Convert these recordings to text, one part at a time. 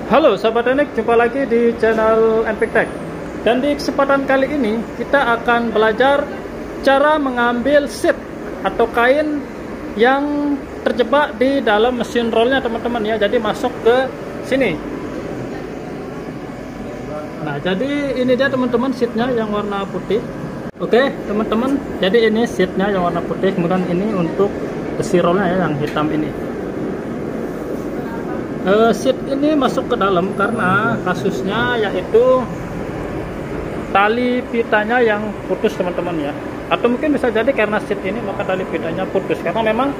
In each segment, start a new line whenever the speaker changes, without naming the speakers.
Halo Sobat Teknik, jumpa lagi di channel Empik Tech. Dan di kesempatan kali ini kita akan belajar cara mengambil seat atau kain yang terjebak di dalam mesin rollnya teman-teman ya. Jadi masuk ke sini. Nah, jadi ini dia teman-teman seatnya yang warna putih. Oke teman-teman, jadi ini seatnya yang warna putih. Kemudian ini untuk besi rollnya ya, yang hitam ini. Seat ini masuk ke dalam karena kasusnya yaitu tali pitanya yang putus teman-teman ya, atau mungkin bisa jadi karena seat ini maka tali pitanya putus, karena memang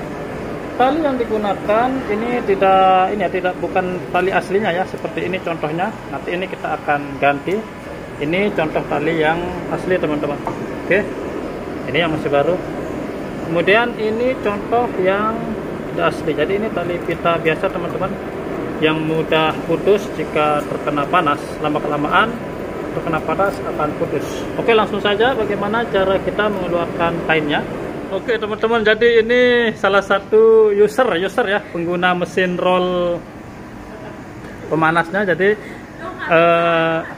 tali yang digunakan ini tidak bukan tali aslinya ya, seperti ini contohnya. Nanti ini kita akan ganti. Ini contoh tali yang asli teman-teman. Oke, ini yang masih baru. Kemudian ini contoh yang tidak asli, jadi ini tali pita biasa teman-teman, yang mudah putus jika terkena panas. Lama-kelamaan terkena panas akan putus. Oke, langsung saja bagaimana cara kita mengeluarkan kainnya. Oke teman-teman, jadi ini salah satu user ya, pengguna mesin roll pemanasnya. Jadi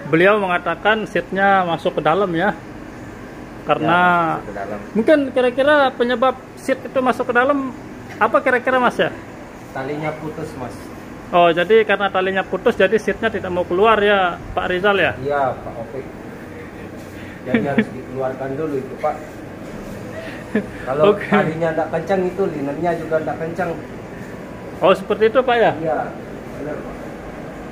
beliau mengatakan seatnya masuk ke dalam ya, karena ya, ke dalam. Mungkin kira-kira penyebab seat itu masuk ke dalam apa kira-kira mas ya?
Talinya putus mas.
Oh, jadi karena talinya putus, jadi seatnya tidak mau keluar ya, Pak Rizal ya?
Iya, Pak Opik. Jadi harus dikeluarkan dulu itu, Pak. Kalau talinya tidak kencang itu, linennya juga tidak kencang.
Oh, seperti itu, Pak ya?
Iya, benar, Pak.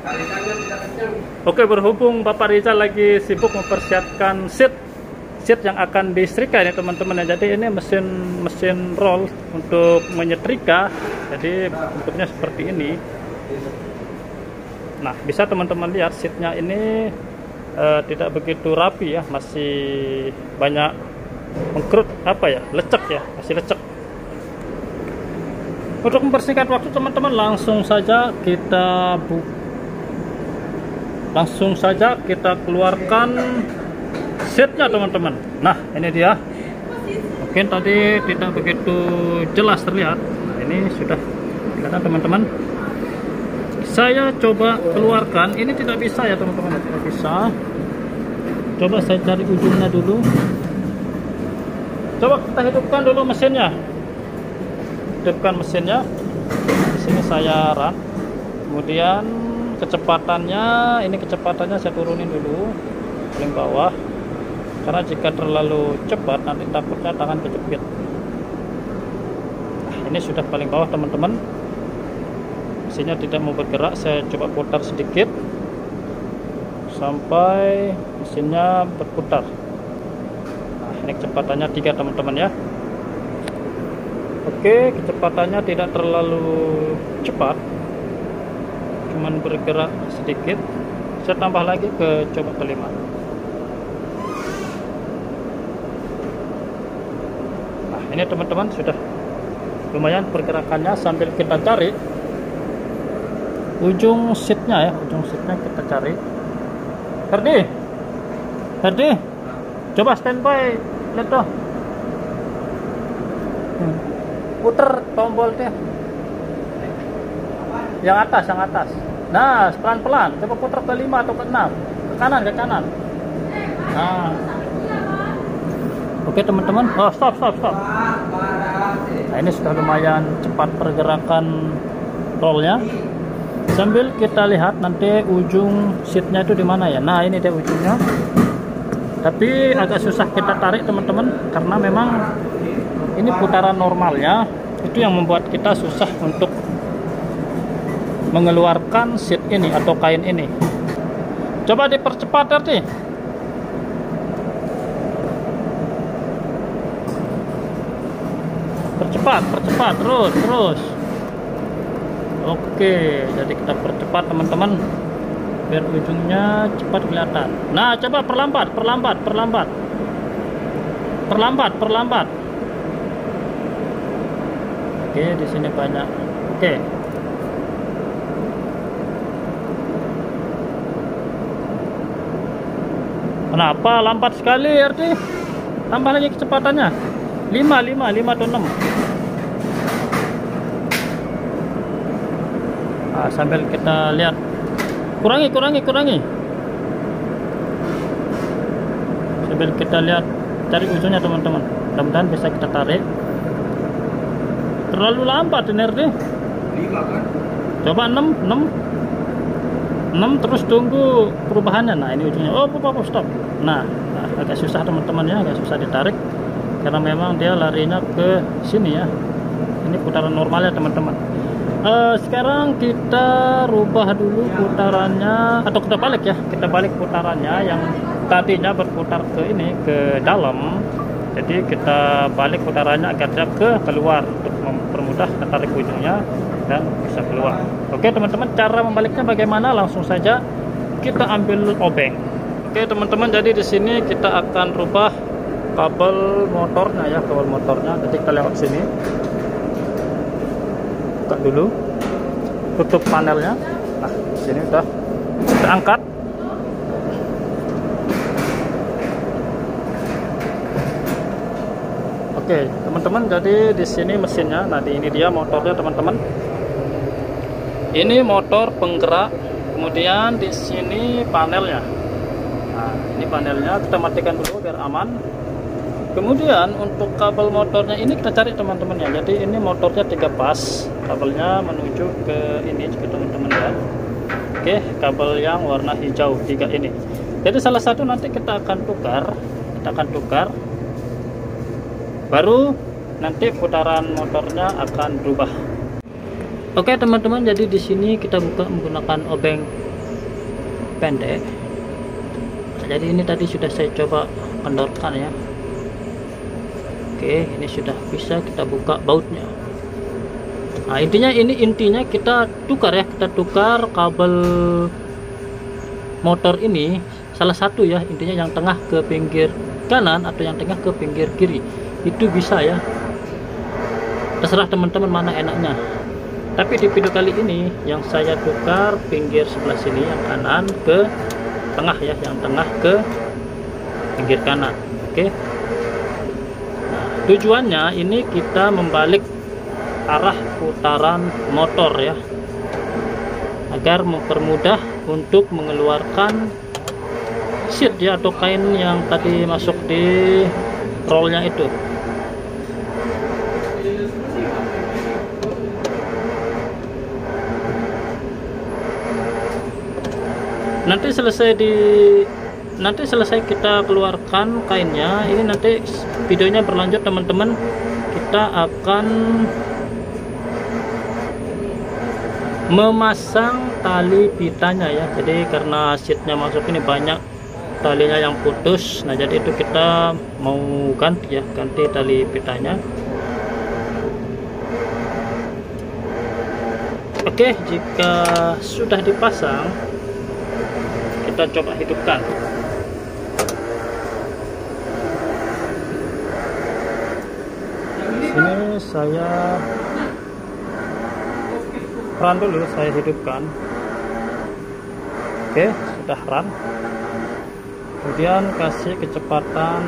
Talinya tidak kencang.
Oke, berhubung Bapak Rizal lagi sibuk mempersiapkan seat yang akan disetrika ini teman-teman ya. Jadi ini mesin roll untuk menyetrika. Jadi bentuknya seperti ini. Nah, bisa teman-teman lihat seatnya ini tidak begitu rapi ya, masih banyak mengkerut lecek ya, masih lecek. Untuk mempersingkat waktu teman-teman, langsung saja kita keluarkan seatnya teman-teman. Nah, ini dia. Mungkin tadi tidak begitu jelas terlihat. Nah, ini sudah kelihatan teman-teman. Saya coba keluarkan, ini tidak bisa ya teman-teman, tidak bisa. Coba saya cari ujungnya dulu. Coba kita hidupkan dulu mesinnya. Hidupkan mesinnya. Di sini saya run. Kemudian kecepatannya saya turunin dulu paling bawah. Karena jika terlalu cepat nanti takutnya tangan kejepit. Nah, ini sudah paling bawah teman-teman. Mesinnya tidak mau bergerak, saya coba putar sedikit sampai mesinnya berputar. Nah, ini kecepatannya 3 teman-teman ya. Oke, kecepatannya tidak terlalu cepat, cuman bergerak sedikit. Saya tambah lagi ke coba kelima. Nah, ini teman-teman sudah lumayan pergerakannya. Sambil kita cari ujung seatnya ya, kita cari. Herdi, coba standby, lihat tuh, puter tombolnya yang atas. Nah, pelan-pelan, coba putar ke 5 atau ke 6, ke kanan. Nah, oke teman-teman. Oh, stop. Nah, ini sudah lumayan cepat pergerakan rollnya. Sambil kita lihat nanti ujung seatnya itu di mana ya. Nah, ini dia ujungnya. Tapi agak susah kita tarik teman-teman, karena memang ini putaran normalnya. Itu yang membuat kita susah untuk mengeluarkan seat ini atau kain ini. Coba dipercepat Arti. Percepat terus. Oke, jadi kita percepat teman-teman biar ujungnya cepat kelihatan. Nah, coba perlambat. Oke, di sini banyak. Oke. Kenapa lambat sekali Arti? Tambah lagi kecepatannya. 5 atau 6. Nah, sambil kita lihat Kurangi. Sambil kita lihat, cari ujungnya teman-teman. Mudah-mudahan bisa kita tarik. Terlalu lambat ini RD.
5 kan?
Coba 6 terus tunggu perubahannya. Nah ini ujungnya. Oh stop. Nah agak susah teman-teman ya, agak susah ditarik karena memang dia larinya ke sini ya. Ini putaran normalnya teman-teman. Sekarang kita rubah dulu putarannya, atau kita balik ya, kita balik putarannya yang tadinya berputar ke ini, ke dalam. Jadi kita balik putarannya agar dia ke keluar untuk mempermudah tarik ujungnya dan bisa keluar. Oke teman-teman, cara membaliknya bagaimana? Langsung saja kita ambil obeng. Oke teman-teman, jadi di sini kita akan rubah kabel motornya ya, kabel motornya. Jadi kita lewat sini, buka dulu, tutup panelnya. Nah sini udah kita angkat. Oke teman-teman, jadi di sini mesinnya. Nah ini dia motornya teman-teman. Ini motor penggerak, kemudian di sini panelnya. Nah ini panelnya, kita matikan dulu biar aman. Kemudian untuk kabel motornya ini kita cari teman-teman ya. Jadi ini motornya 3 pas, kabelnya menuju ke ini juga teman-teman ya. Oke, kabel yang warna hijau 3 ini. Jadi salah satu nanti kita akan tukar, baru nanti putaran motornya akan berubah. Oke teman-teman, jadi di sini kita buka menggunakan obeng pendek. Jadi ini tadi sudah saya coba kendorkan ya. Oke, ini sudah bisa kita buka bautnya. Nah intinya kita tukar ya, kita tukar kabel motor ini, salah satu ya, intinya yang tengah ke pinggir kanan atau yang tengah ke pinggir kiri, itu bisa ya, terserah teman-teman mana enaknya. Tapi di video kali ini yang saya tukar pinggir sebelah sini, yang kanan ke tengah ya, yang tengah ke pinggir kanan. Oke. Tujuannya ini kita membalik arah putaran motor ya, agar mempermudah untuk mengeluarkan seat ya, atau kain yang tadi masuk di rollnya itu. Nanti selesai kita keluarkan kainnya. Ini nanti videonya berlanjut teman-teman, kita akan memasang tali pitanya ya. Jadi karena seatnya masuk ini banyak talinya yang putus, nah jadi itu kita mau ganti tali pitanya. Oke, jika sudah dipasang, kita coba hidupkan. Ini saya run dulu, saya hidupkan. Oke, sudah run. Kemudian kasih kecepatan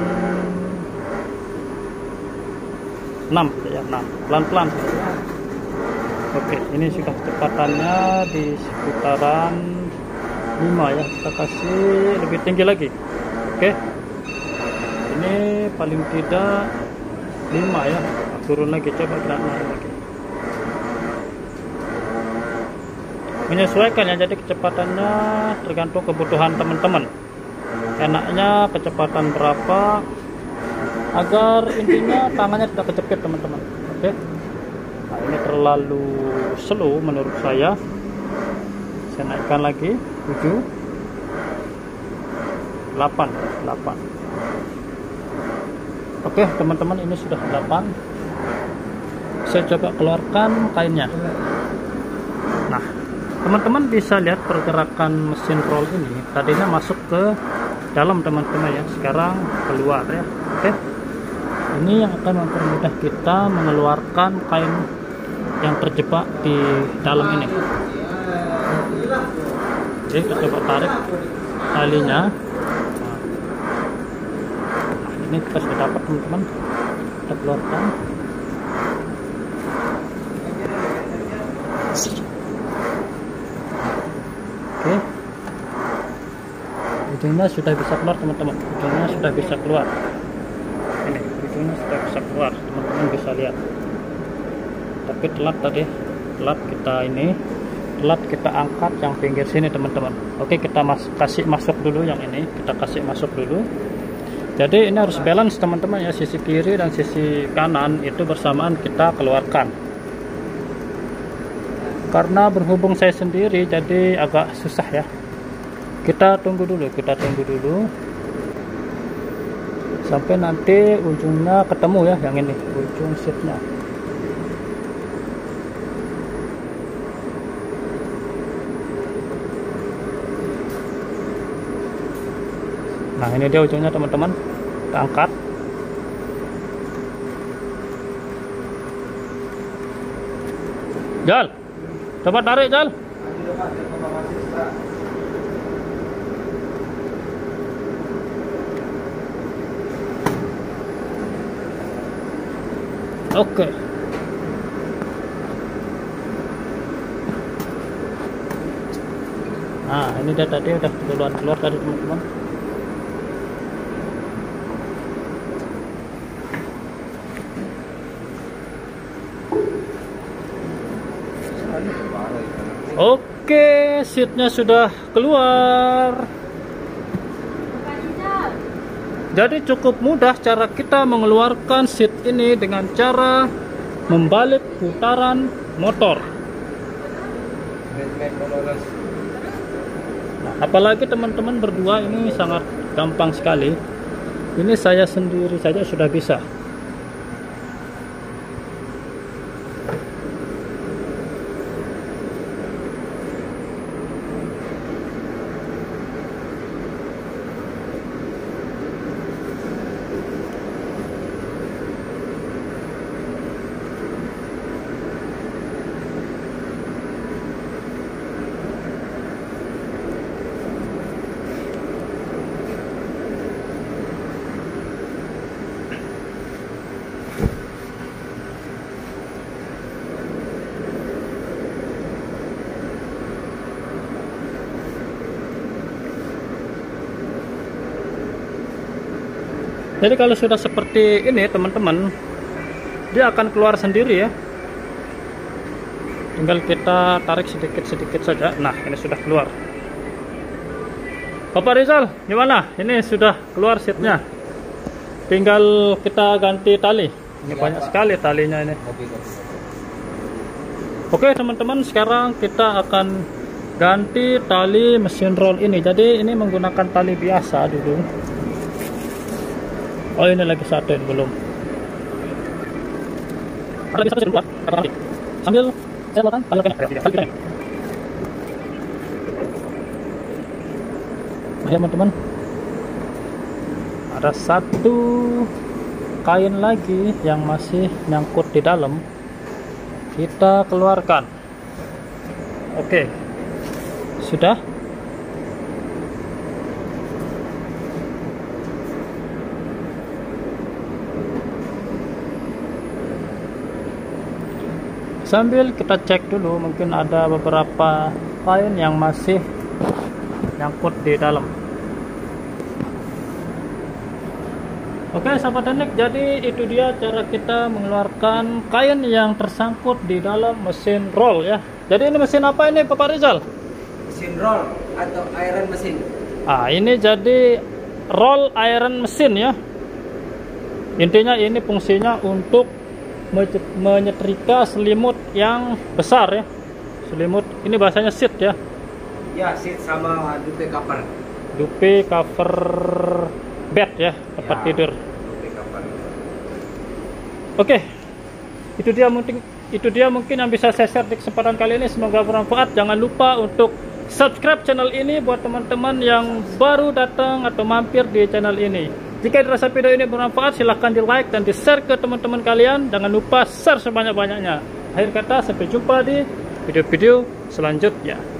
6 ya, 6 pelan-pelan. Oke, ini sudah kecepatannya di sekitaran 5 ya, kita kasih lebih tinggi lagi. Oke, ini paling tidak 5 ya, turun lagi, coba kita naik lagi. Menyesuaikan ya, jadi kecepatannya tergantung kebutuhan teman-teman, enaknya kecepatan berapa, agar intinya tangannya tidak kejepit teman-teman. Oke, nah ini terlalu slow menurut saya naikkan lagi 7, 8. Oke teman-teman, ini sudah 8. Saya coba keluarkan kainnya. Nah teman-teman bisa lihat pergerakan mesin roll ini, tadinya masuk ke dalam teman-teman ya, sekarang keluar ya. Oke, ini yang akan mempermudah kita mengeluarkan kain yang terjebak di dalam ini. Jadi kita coba tarik talinya. Nah, ini kita sudah dapat teman-teman, kita keluarkan. Oke, ujungnya sudah bisa keluar teman-teman, ujungnya sudah bisa keluar. Ini ujungnya sudah bisa keluar, teman-teman bisa lihat. Tapi telat tadi, telat kita angkat yang pinggir sini teman-teman. Oke, kita kasih masuk dulu yang ini, kita kasih masuk dulu. Jadi ini harus balance teman-teman ya, sisi kiri dan sisi kanan itu bersamaan kita keluarkan. Karena berhubung saya sendiri jadi agak susah ya. Kita tunggu dulu sampai nanti ujungnya ketemu ya, yang ini ujung seatnya. Nah ini dia ujungnya teman-teman, kita angkat. Jal, coba tarik Jal. Oke. Nah ini dia tadi udah keluar tadi teman-teman. Oke, seatnya sudah keluar. Jadi cukup mudah cara kita mengeluarkan seat ini dengan cara membalik putaran motor. Nah, apalagi teman-teman berdua ini sangat gampang sekali. Ini saya sendiri saja sudah bisa. Jadi kalau sudah seperti ini teman-teman, dia akan keluar sendiri ya. Tinggal kita tarik sedikit-sedikit saja. Nah ini sudah keluar. Bapak Rizal gimana? Ini sudah keluar seatnya. Tinggal kita ganti tali. Ini banyak sekali talinya ini. Oke teman-teman, sekarang kita akan ganti tali mesin roll ini. Jadi ini menggunakan tali biasa dulu. Oh ini lagi satu ini belum. Sambil saya lakukan nah, teman-teman, ada satu kain lagi yang masih nyangkut di dalam, kita keluarkan. Oke, sudah. Sambil kita cek dulu, mungkin ada beberapa kain yang masih nyangkut di dalam. Oke sahabat teknik, jadi itu dia cara kita mengeluarkan kain yang tersangkut di dalam mesin roll ya. Jadi ini mesin apa ini Bapak Rizal?
Mesin roll atau iron mesin.
Ah ini jadi roll iron mesin ya. Intinya ini fungsinya untuk menyetrika selimut yang besar ya. Selimut ini bahasanya seat ya. Ya, seat sama dupe cover. Dupe cover bed ya, tempat ya, tidur. Dupe cover. Oke. Itu dia mungkin yang bisa saya share di kesempatan kali ini, semoga bermanfaat. Jangan lupa untuk subscribe channel ini buat teman-teman yang baru datang atau mampir di channel ini. Jika dirasa video ini bermanfaat, silahkan di like dan di share ke teman-teman kalian. Jangan lupa share sebanyak-banyaknya. Akhir kata, sampai jumpa di video-video selanjutnya.